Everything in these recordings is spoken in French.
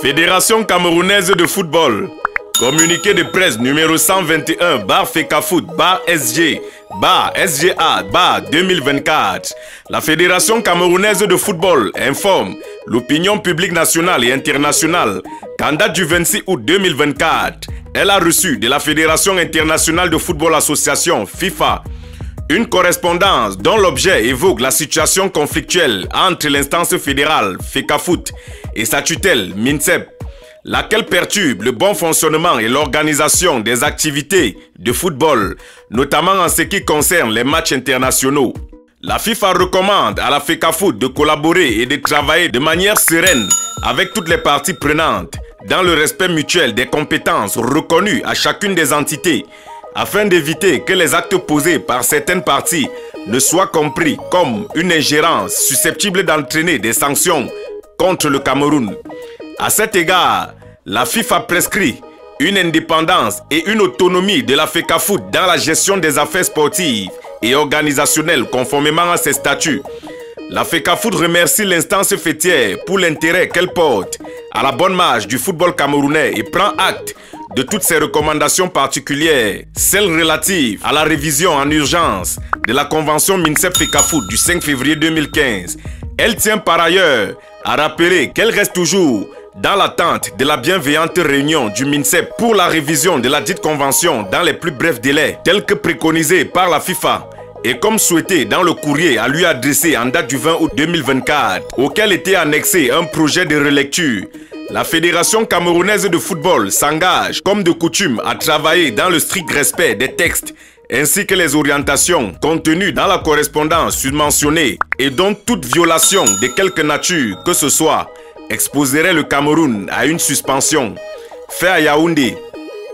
Fédération camerounaise de football. Communiqué de presse numéro 121 /FECAFOOT/SGA/2024. La Fédération camerounaise de football informe l'opinion publique nationale et internationale qu'en date du 26 août 2024, elle a reçu de la Fédération internationale de football association FIFA une correspondance dont l'objet évoque la situation conflictuelle entre l'instance fédérale FECAFOOT et sa tutelle MINSEP, laquelle perturbe le bon fonctionnement et l'organisation des activités de football, notamment en ce qui concerne les matchs internationaux. La FIFA recommande à la FECAFOOT de collaborer et de travailler de manière sereine avec toutes les parties prenantes, dans le respect mutuel des compétences reconnues à chacune des entités, afin d'éviter que les actes posés par certaines parties ne soient compris comme une ingérence susceptible d'entraîner des sanctions contre le Cameroun. À cet égard, la FIFA prescrit une indépendance et une autonomie de la FECAFOOT dans la gestion des affaires sportives et organisationnelles conformément à ses statuts. La FECAFOOT remercie l'instance fêtière pour l'intérêt qu'elle porte à la bonne marche du football camerounais et prend acte de toutes ses recommandations particulières, celles relatives à la révision en urgence de la convention MINSEP-FECAFOOT du 5 février 2015. Elle tient par ailleurs à rappeler qu'elle reste toujours dans l'attente de la bienveillante réunion du MINSEP pour la révision de la dite convention dans les plus brefs délais, tel que préconisé par la FIFA et comme souhaité dans le courrier à lui adressé en date du 20 août 2024, auquel était annexé un projet de relecture. La Fédération camerounaise de football s'engage, comme de coutume, à travailler dans le strict respect des textes ainsi que les orientations contenues dans la correspondance surmentionnée et dont toute violation de quelque nature que ce soit exposerait le Cameroun à une suspension. Fait à Yaoundé,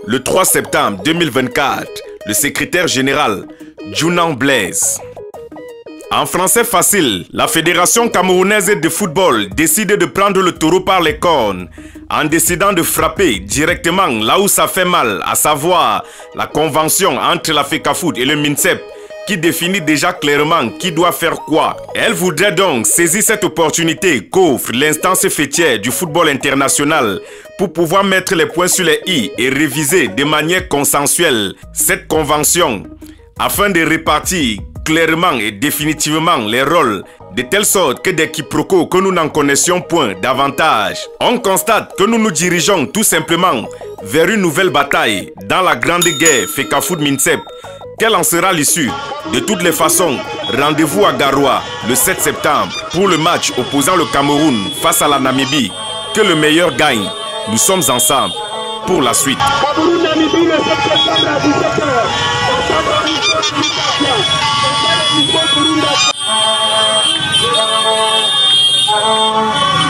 le 3 septembre 2024, le secrétaire général Djounan Blaise. En français facile, la Fédération camerounaise de football décide de prendre le taureau par les cornes en décidant de frapper directement là où ça fait mal, à savoir la convention entre la FECAFOOT et le MINSEP qui définit déjà clairement qui doit faire quoi. Elle voudrait donc saisir cette opportunité qu'offre l'instance fêtière du football international pour pouvoir mettre les points sur les i et réviser de manière consensuelle cette convention afin de répartir clairement et définitivement les rôles, de telle sorte que des quiproquos que nous n'en connaissions point davantage. On constate que nous nous dirigeons tout simplement vers une nouvelle bataille dans la grande guerre FECAFOOT-MINSEP. Quelle en sera l'issue? De toutes les façons, rendez-vous à Garoua le 7 septembre pour le match opposant le Cameroun face à la Namibie. Que le meilleur gagne. Nous sommes ensemble pour la suite. Cameroun-Namibie le 7 septembre à 17h.